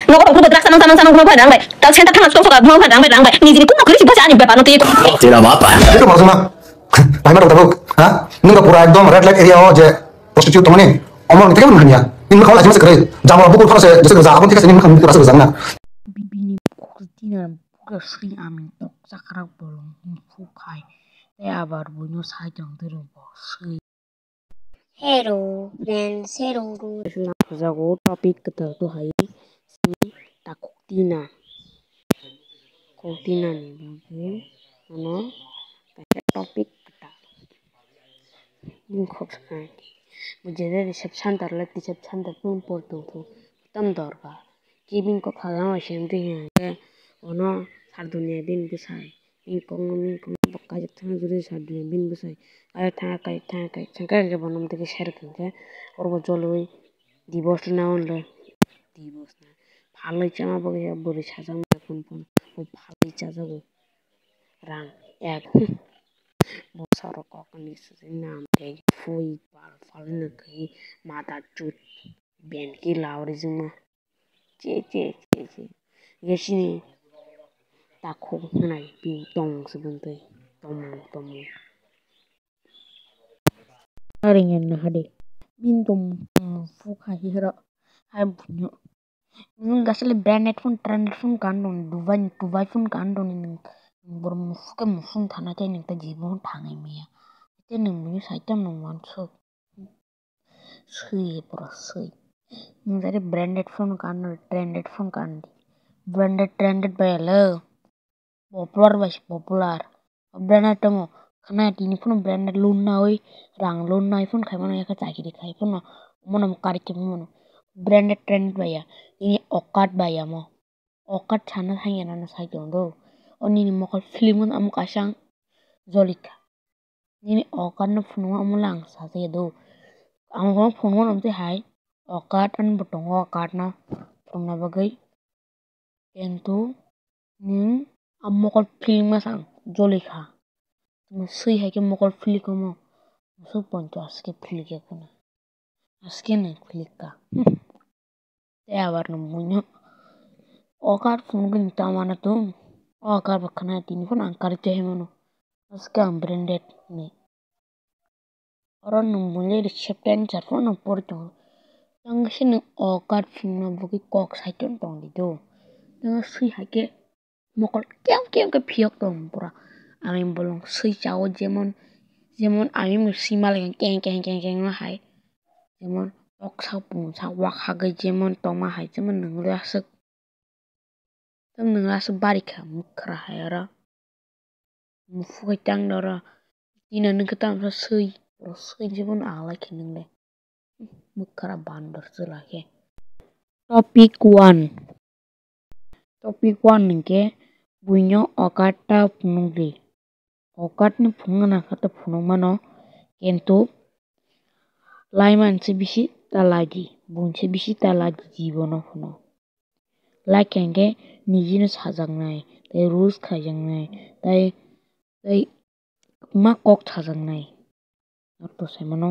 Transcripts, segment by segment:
Nggak kok bergerak sama mau padang baik. Kalau saya tak suka mau padang baik. Ni jadi kok kerja baca ani bapak nanti itu. Tidak apa-apa. Itu maksudnya. Bagaimana tabuk? Hah? Ini nggak pura ekdom red light area aja. Prostitut temennya. Omong kita kan bener ya. Ini kalau aja masih keren. Jangan buku kalau saya jadi kerja apa kita sini makan buku rasa kerjanya. Bibini Kurtina buka Sri Amin tok sakrak bolong fukai. Abar bunyo sajang terus Sri. Hello, friends. Hello. Zago topik kita tuh hari sini tak Kurtina. Kurtina nih, mana? Topik kita. Ini kok sekarang. मुझे रिसेप्शन तरलत रिसेप्शन तर फोन पड़तो तो तम दरका केबिन को खाला मशेंते हैं ono sardunia bin besai min kong bakka jatna jure sardunia bin besai ay thang kai sangka ke bonum te share kan orbo joloi divos na onle divos na bhaloi chama bage bori sajam phone o bhaloi chajago rang ek bosoro kokoni nam ke fui falna kai mata chut ben ki lauri juma che yeshini takho nai bi tong sebentai tom haringen na hade bin tom fu kha hira hai bunyo nun gasle branded phone kandon dubai phone kandon ning borom fuke musun thana chai ning ta jibon thangai meya te ning mi saitam nong wan so sui pura sui ning dari branded phone kandon branded bayalo popular branded tamo khana tini phone branded lunna oi rang lunna phone khai mano yaka chakiri khai phone mono kari ke mono branded trend baya ini okat baya mo okat chana thangena na sai do oni ni mokal film amu kasang zolika ini okat na phone amu lang sa se do amu phone am te hai okat an butong okat na phone na bagai kentu ning amokal film sang zolika sui hai ke mokal film ko mo so poncho aske film ke kuna aske ne film ka te abar no munyo okat phone ko tamana to okat bakhana tini phone angkar chahe mano aske branded ne oron no mulai reception charfon no porto tang sin okat phone na buki kok saiton tong di do tang sui hai ke mokal kem ke phiok tong pura আমি bolong sui chao যেমন আমি সিমাল কেং na hai যেমন ok sao pung sao wak hagai যেমন toma hai যেমন nunglu asuk tam nunglu asuk barika mukra hai ara mufu kai tang dara tina nung ketam sa sui যেমন ala kinung le mukra bandar zula ke Topik 1 nengke bunyo okata punungde okat ni phungana kata phunung mano kentu laiman se bisi talaji bunse bisi talaji jibono phuno laikenge nijino sajangnai tai rules khaijangnai tai ma kok sajangnai to semano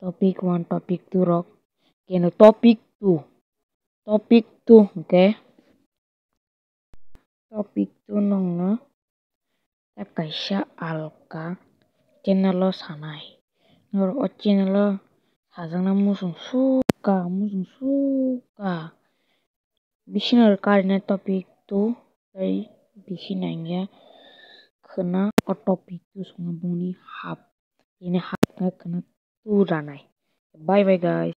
Topik 1 Topik 2 rok keno Topik 2 okay Topik 2 nongna ta kaisa alka channel sanai nor o channel sajangna musung suka bisinor karina Topik 2 tai bisinangya khana o Topik 2 songna bungni hap ini hap khana 2 ranai bye guys.